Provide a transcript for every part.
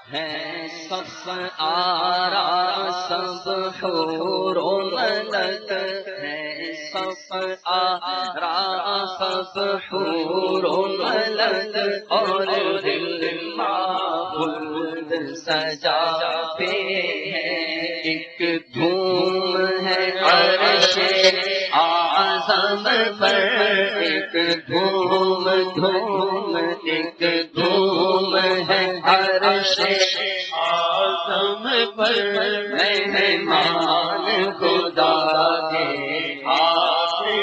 ہے صف آرا سب حور و ملک ہے صف آرا سب حور و ملک اور دل معبود سجا پہ ہے ایک دھوم ہے عرش اعظم پر ایک دھوم دھوم ایک دھوم ہے عرش اعظم پر مہمان خدا کے آتے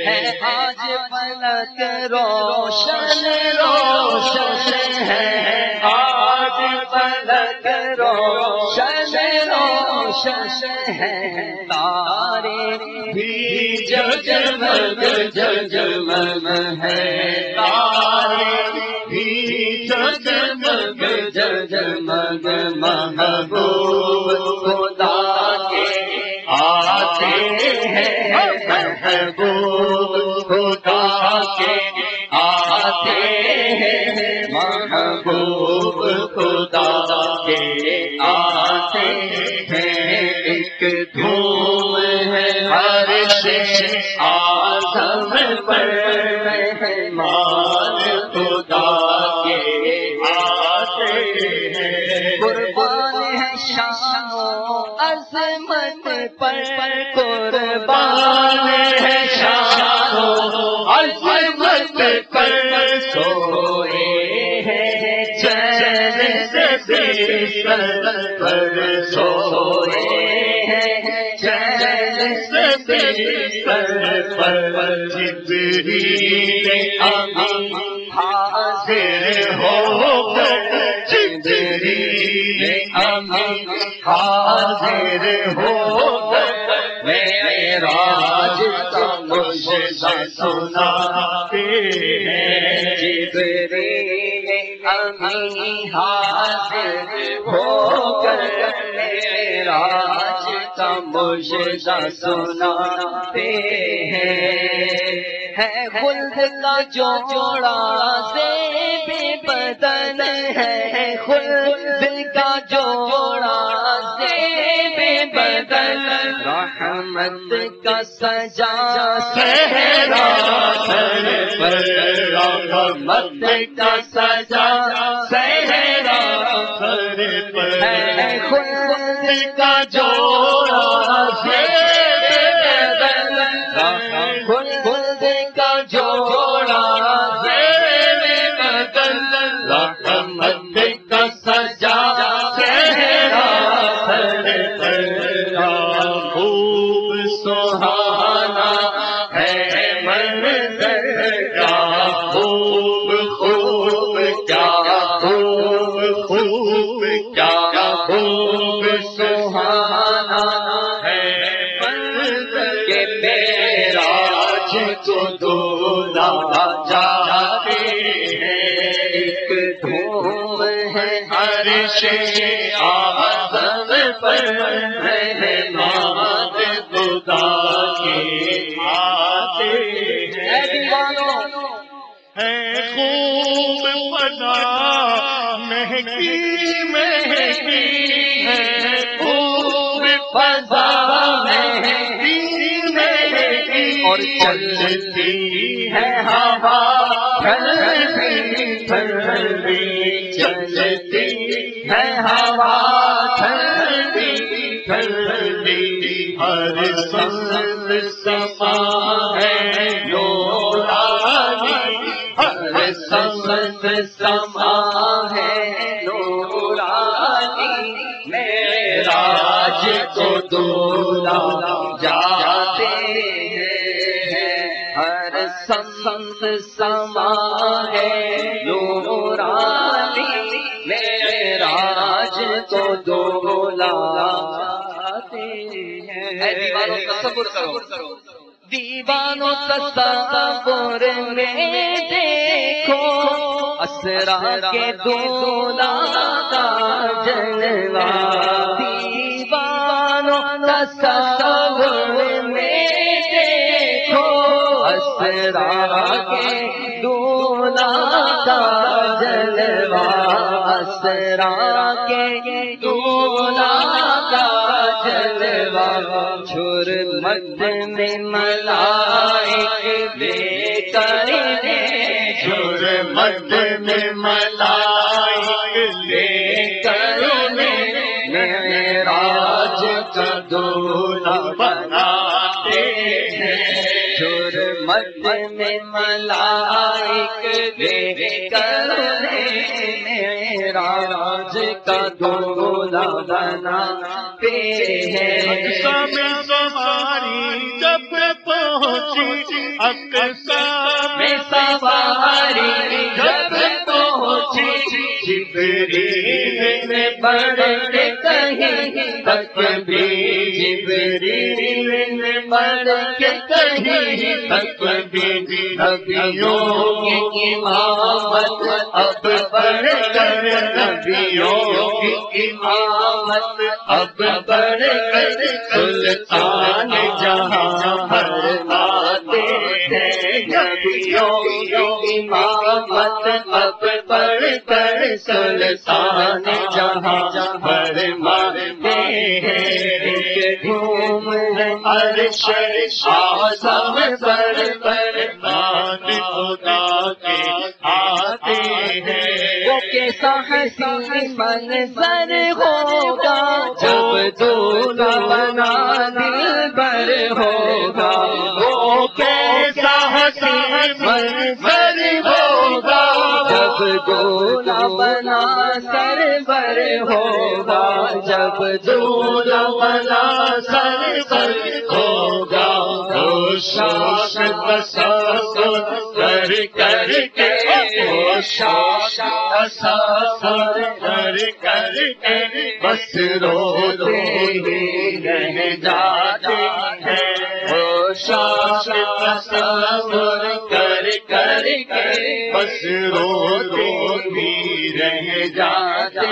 ہیں آج فلک روشن روشن ہے آج فلک روشن روشن ہے تارے بھی جگمگ جگمگ ہے تارے بھی جگمگ جگمگ محبوب خدا کے آتے ہیں محبوب خدا کے آتے ہیں محبوب خدا کے آتے ہیں ایک دھوم ہے عرش اعظم پر مہمان خدا کے آتے ہیں قربان ہے شان و عظمت پر قربان ہے شان و عظمت پر سوئے ہیں چین سے بستر پر سوئے ہیں چین سے بستر پر جبریل امین حاضر ہو کر جبریل امین حاضر ہو کر معراج کا مجزہ سناتے ہیں جبریل امین حاضر ہو کر معراج کا مجزہ سناتے ہیں خلد کا جوڑا زیب بدن ہے خلد کا جوڑا زیب بدن رحمت کا سجا صحرا سر پر رحمت کا سجا صحرا سر پر خلد کا جوڑا زیب بدن خلد کا جوڑا زیب بدن رحمت کا سجا صحرا سر پر خوب سہانا ہے منظر کیا خوب خوب کیا خوب خوب کیا خوب سہانا ہے منظر کے معراج کو دولا جاتے ہیں ایک دھوم ہے عرش اعظم پر مہمان خدا کے آتے ہیں دیوانوں ہے خوب فضا مہکی مہکی ہے خوب فضا مہکی مہکی اور چلتی ہے ہوا ٹھنڈی ٹھنڈی چلتی ہے ہوا ٹھنڈی ٹھنڈی ہر سمت سما ہے نورانی ہر سمت سما ہے نورانی معراج کو دولا جاتے ہیں ہر سمت سما ہے نورانی معراج کو دولا جاتے ہیں دیوانوں تصور کرو دیوانوں تصور میں دیکھو اسرا کے دولا کا جلوہ دیوانوں تصور میں دیکھو اسرا کے دولا کا جلوہ اسرا کے دولا کا جلوہ چھر مد میں ملائک لے کر چھر مد میں ملائک لے کر معراج کا دولا بناتے ہیں چھر مد میں ملائک لے کر معراج کا دولا بناتے ہیں سواری جب پہنچی اقصی میں سواری جب پہنچی جبریل نے بڑھ کے کہیں تکبیر جبریل نے بڑھ کے کہیں تکبیر نبیوں کی امامت اب بڑھ کر نبیوں کی امامت اب بڑھ کر سلطان جہاں فرماتے ہیں نبیوں کی امامت اب بڑھ کر سلطان جہاں فرماتے ہیں گھوم عرش آسم پر مان خدا کے آتے ہیں وہ کیسا حسین منظر ہوگا جب دولا بنا دلبر ہوگا وہ کیسا حسین منظر ہوگا جب دولا بنا سرور ہوگا جب دولا بنا سرور ہوگا شاش تصور کر کے شاش تصور کر کے بس رو ہی رہ جاتے ہیں شاش تصور کر کے بس رو ہی رہ جاتے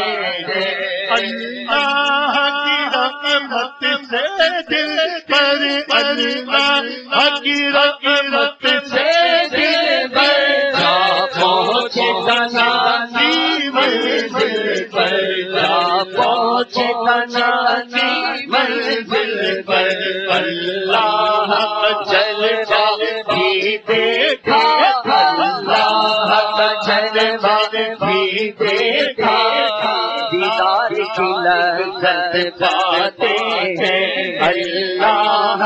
ہیں اللہ کی رحمت سے دل پر اللہ کی رحمت سے دل پر جا پہنچے تنازی منزل پر جا پہنچے تنازی منزل پر اللہ جلوہ بھی دیکھا اللہ کا جلوہ بھی دیکھا دیدار کی لذت پاتے ہیں اللہ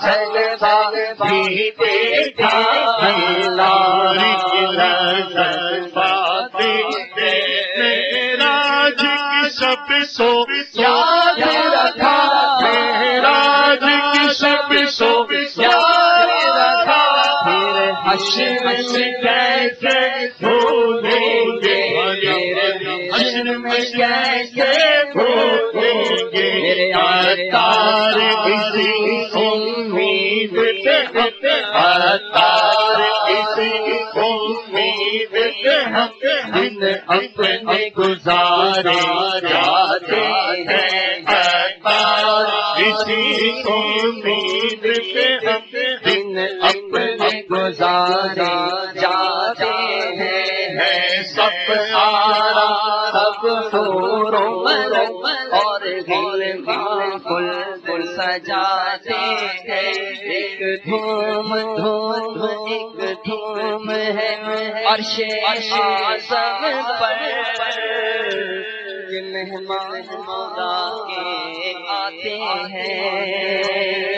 جلوہ بھی دیکھا اللہ کی لذت پاتے ہیں معراج کی شب سو یاد رکھا معراج کی شب سو یاد رکھا پھر حشر میں کیسے بھولیں گے حشر میں کیسے بھولیں گے میرے عطار اسی امید پہ عطار اسی امید پہ دن اپنے گزارے جاتے ہیں عطار اسی امید پہ دن اپنے گزارے جاتے ہیں سب آرا سب حور و ملک اور گل گل سجاتے ہیں ایک دھوم دھوم ایک دھوم ہے عرش اعظم پر مہمان خدا کے آتے ہیں